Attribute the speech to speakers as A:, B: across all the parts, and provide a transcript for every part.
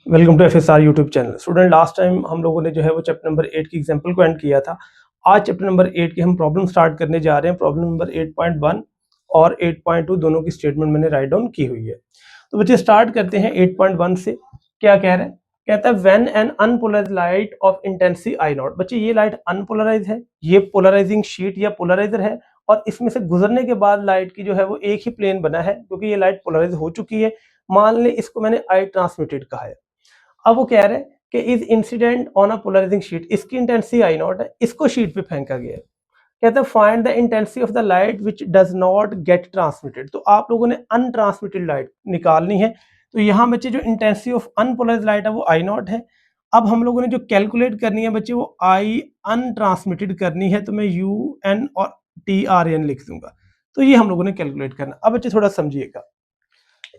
A: Welcome to FSR YouTube channel. Student, last time हम लोगों ने जो है वो चैप्टर नंबर 8 की एग्जांपल को एंड किया था। आज चैप्टर नंबर 8 की हम प्रॉब्लम स्टार्ट करने जा रहे हैं। प्रॉब्लम नंबर 8.1 और 8.2 दोनों की स्टेटमेंट मैंने राइट डाउन की हुई है। तो बच्चे स्टार्ट करते हैं 8.1 से। क्या कह रहे हैं? कहता है when an unpolarised light of intensity I not. बच्चे ये लाइट अनपोलराइज है, ये पोलराइजिंग शीट या पोलराइजर है और इसमें से गुजरने के बाद लाइट की जो है वो एक ही प्लेन बना है क्योंकि ये लाइट पोलराइज हो चुकी है। मान ले इसको मैंने आई ट्रांसमिटेड कहा है। अब वो कह रहे हैं कि is incident on a polarizing sheet, इसकी इंटेंसिटी आई नॉट है, इसको शीट पे फेंका गया है। कहते हैं find the intensity of the light which does not get transmitted. तो आप लोगों ने अनट्रांसमिटेड लाइट निकालनी है। तो यहाँ बच्चे जो इंटेंसिटी ऑफ अनपोलराइज्ड लाइट है वो आई नॉट है। अब हम लोगों ने जो कैलकुलेट करनी है बच्चे वो आई अनट्रांसमिटेड करनी है, तो मैं यू एन और टी आर एन लिख दूंगा। तो ये हम लोगों ने कैलकुलेट करना। अब बच्चे थोड़ा समझिएगा,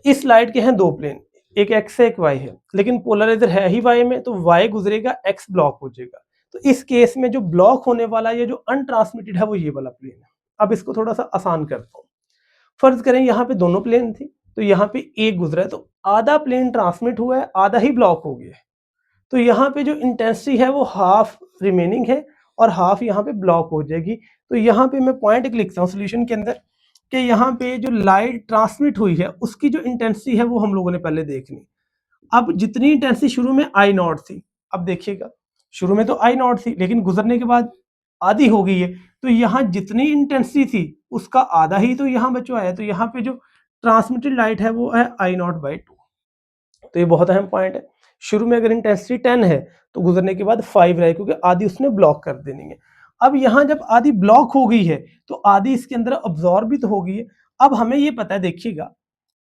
A: इस लाइट के हैं दो प्लेन, एक एक्स है एक वाई है, लेकिन पोलराइजर है ही वाई में, तो वाई गुजरेगा एक्स ब्लॉक हो जाएगा। तो इस केस में जो ब्लॉक होने वाला या जो अनट्रांसमिटेड है वो ये वाला प्लेन है। अब इसको थोड़ा सा आसान करता हूँ। फर्ज करें यहाँ पे दोनों प्लेन थे, तो यहाँ पे एक गुजरा है, तो आधा प्लेन ट्रांसमिट हुआ है, आधा ही ब्लॉक हो गया है। तो यहाँ पे जो इंटेंसिटी है वो हाफ रिमेनिंग है और हाफ यहाँ पे ब्लॉक हो जाएगी। तो यहाँ पे मैं पॉइंट एक लिखता हूँ सोल्यूशन के अंदर कि यहाँ पे जो लाइट ट्रांसमिट हुई है उसकी जो इंटेंसिटी है वो हम लोगों ने पहले देखनी। अब जितनी इंटेंसिटी शुरू में आई नॉट थी, अब देखिएगा शुरू में तो आई नॉट थी लेकिन गुजरने के बाद आधी हो गई है, तो यहाँ जितनी इंटेंसिटी थी उसका आधा ही तो यहाँ बचा है। तो यहाँ पे जो ट्रांसमिटेड लाइट है वो है आई नॉट बाई टू। तो ये बहुत अहम पॉइंट है। शुरू में अगर इंटेंसिटी 10 है तो गुजरने के बाद 5 रहे क्योंकि आधी उसने ब्लॉक कर देनी है। अब यहाँ जब आधी ब्लॉक हो गई है तो आधी इसके अंदर अब्जॉर्ब भी तो हो गई है। अब हमें ये पता है, देखिएगा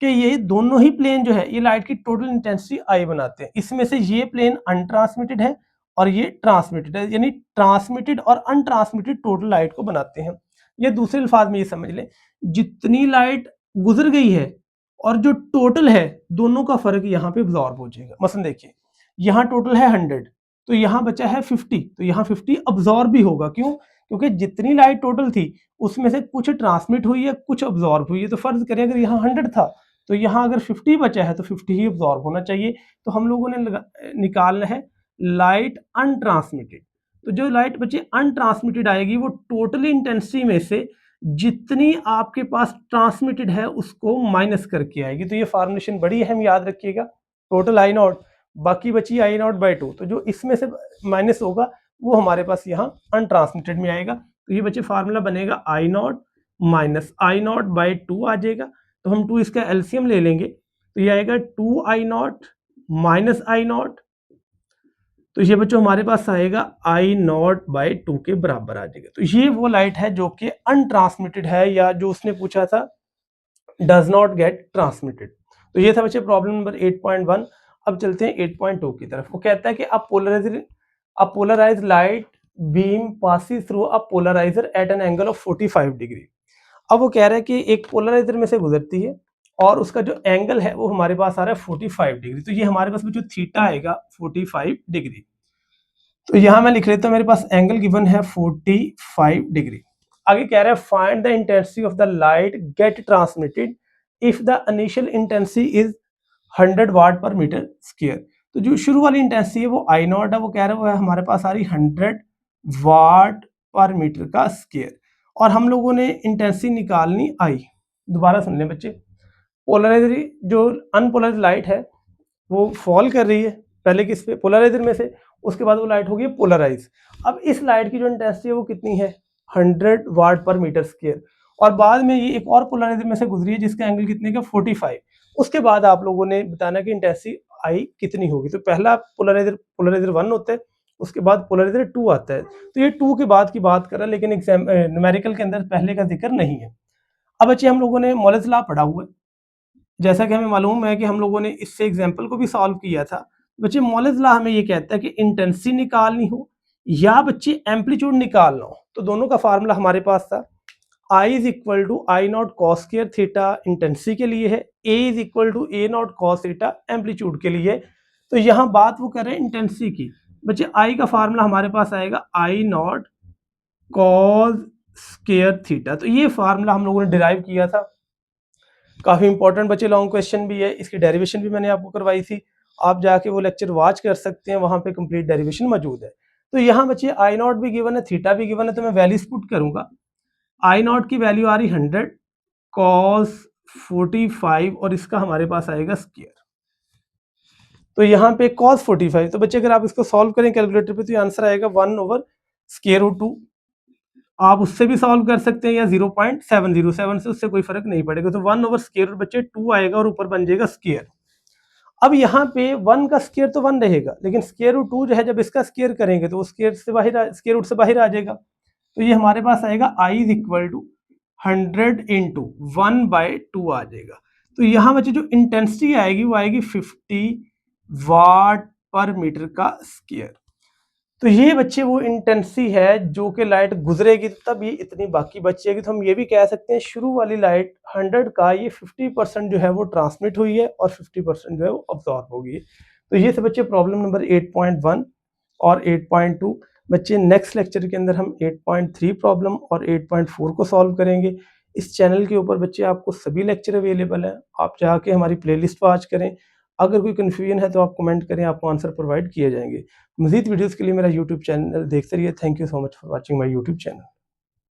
A: कि ये दोनों ही प्लेन जो है ये लाइट की टोटल इंटेंसिटी आई बनाते हैं। इसमें से ये प्लेन अनट्रांसमिटेड है और ये ट्रांसमिटेड है, यानी ट्रांसमिटेड और अनट्रांसमिटेड टोटल लाइट को बनाते हैं। ये दूसरे अल्फाज में ये समझ लें, जितनी लाइट गुजर गई है और जो टोटल है दोनों का फर्क यहाँ पे अब्जॉर्ब हो जाएगा। मसलन देखिए यहाँ टोटल है 100, तो यहाँ बचा है 50, तो यहाँ 50 अब्जॉर्ब भी होगा। क्यों? क्योंकि जितनी लाइट टोटल थी उसमें से कुछ ट्रांसमिट हुई है कुछ अब्जॉर्ब हुई है। तो फर्ज करें अगर यहाँ 100 था तो यहाँ अगर 50 बचा है तो 50 ही अब्जॉर्ब होना चाहिए। तो हम लोगों ने निकालना है लाइट अनट्रांसमिटेड। तो जो लाइट बचे अनट्रांसमिटेड आएगी वो टोटल इंटेंसिटी में से जितनी आपके पास ट्रांसमिटेड है उसको माइनस करके आएगी। तो ये फॉर्मुलेशन बड़ी अहम याद रखिएगा। टोटल आई नॉट, बाकी बची आई नॉट बाई टू, तो जो इसमें से माइनस होगा वो हमारे पास यहाँ अनट्रांसमिटेड में आएगा। तो ये बच्चे फार्मूला बनेगा I naught minus I naught by two आ जाएगा। तो हम टू इसका एलसीएम ले लेंगे तो ये आएगा 2 आई नॉट माइनस आई नॉट। तो ये बच्चों हमारे पास आएगा आई नॉट बाई टू के बराबर आ जाएगा। तो ये वो लाइट है जो कि अनट्रांसमिटेड है या जो उसने पूछा था डज नॉट गेट ट्रांसमिटेड। तो ये था बच्चे प्रॉब्लम नंबर 8.1। अब चलते हैं 8.2 की तरफ। वो कहता है कि a polarised light beam passes through a polariser at an angle of 45 degree. अब वो कह रहा है कि एक पोलराइजर में से गुजरती है और उसका जो एंगल है वो हमारे पास आ रहा है 45 डिग्री। तो ये हमारे पास जो थीटा आएगा 45 डिग्री। तो यहां मैं लिख लेता हूं, मेरे पास एंगल गिवन है 45 डिग्री। आगे कह रहा है find the intensity of the light get transmitted if the initial intensity is 100 watt per metre square. तो जो शुरू वाली इंटेंसिटी है वो आई नॉट है, वो कह रहा है वो है हमारे पास आ रही 100 वाट पर मीटर का स्क्वायर और हम लोगों ने इंटेंसिटी निकालनी आई। दोबारा सुन लें बच्चे, पोलराइजरी जो अनपोलराइज्ड लाइट है वो फॉल कर रही है पहले किस पे, पोलराइजर में से, उसके बाद वो लाइट होगी पोलराइज। अब इस लाइट की जो इंटेंसिटी है वो कितनी है 100 वाट पर मीटर स्क्वायर और बाद में ये एक और पोलराइजर में से गुजरी है जिसका एंगल कितने का 45। उसके बाद आप लोगों ने बताना कि इंटेंसिटी आई कितनी होगी। तो पहला पोलराइजर 1 होता है, उसके बाद पोलराइजर 2 आता है। तो ये 2 के बाद की बात कर रहा है लेकिन एग्जाम न्यूमेरिकल के अंदर पहले का जिक्र नहीं है। अब बच्चे हम लोगों ने मोलेज लॉ पढ़ा हुआ है, जैसा कि हमें मालूम है कि हम लोगों ने इससे एग्जाम्पल को भी सॉल्व किया था। बच्चे मोलेज लॉ हमें ये कहता है कि इंटेंसिटी निकालनी हो या बच्चे एम्पलीट्यूड निकालना हो तो दोनों का फार्मूला हमारे पास था। I is equal to I naught cos square theta intensity के लिए है, A is equal to A naught cos theta amplitude के लिए। तो यहाँ बात वो कर रहे हैं इंटेंसिटी की। बच्चे I का फार्मूला हमारे पास आएगा आई नॉट कॉस स्क्वायर थीटा। तो ये फार्मूला हम लोगों ने डिराइव किया था, काफी इंपॉर्टेंट बच्चे लॉन्ग क्वेश्चन भी है, इसकी डेरिवेशन भी मैंने आपको करवाई थी आप जाके वो लेक्चर वॉच कर सकते हैं, वहाँ पे कंप्लीट डेरिवेशन मौजूद है। तो यहाँ बच्चे आई नॉट भी गिवन है, थीटा भी गिवन है, तो मैं वैल्यूज पुट करूँगा। आई नॉट की वैल्यू आ रही 100 कॉस 45 और इसका हमारे पास आएगा स्क्वायर। तो यहाँ पे कॉस 45, तो बच्चे अगर आप इसको सॉल्व करें कैलकुलेटर पे तो ये आंसर आएगा 1/√2। आप उससे भी सॉल्व कर सकते हैं या 0.707 से, उससे कोई फर्क नहीं पड़ेगा। तो 1/√2 बच्चे 2 आएगा और ऊपर बन जाएगा स्क्वायर। अब यहाँ पे 1 का स्क्वायर तो 1 रहेगा, लेकिन स्क्वायर रूट 2 जो है जब इसका स्क्वायर करेंगे तो वो स्क्वायर रूट से बाहर आ जाएगा। तो ये हमारे पास आएगा I is equal to 100 into 1/2 आ जाएगा। तो यहाँ बच्चे जो इंटेंसिटी आएगी वो आएगी 50 वाट पर मीटर का स्क्वायर। तो ये बच्चे वो इंटेंसिटी है जो कि लाइट गुजरेगी तब ये इतनी बाकी बचेगी। तो हम ये भी कह सकते हैं शुरू वाली लाइट 100 का ये 50% जो है वो ट्रांसमिट हुई है और 50% जो है वो अब्जॉर्ब होगी। तो ये सब बच्चे प्रॉब्लम नंबर 8.1 और 8.2। बच्चे नेक्स्ट लेक्चर के अंदर हम 8.3 प्रॉब्लम और 8.4 को सॉल्व करेंगे। इस चैनल के ऊपर बच्चे आपको सभी लेक्चर अवेलेबल हैं, आप जाके हमारी प्लेलिस्ट वॉच करें। अगर कोई कन्फ्यूजन है तो आप कमेंट करें, आपको आंसर प्रोवाइड किए जाएंगे। मज़ीद वीडियोज़ के लिए मेरा यूट्यूब चैनल देखते रहिए। Thank you so much for watching my YouTube channel.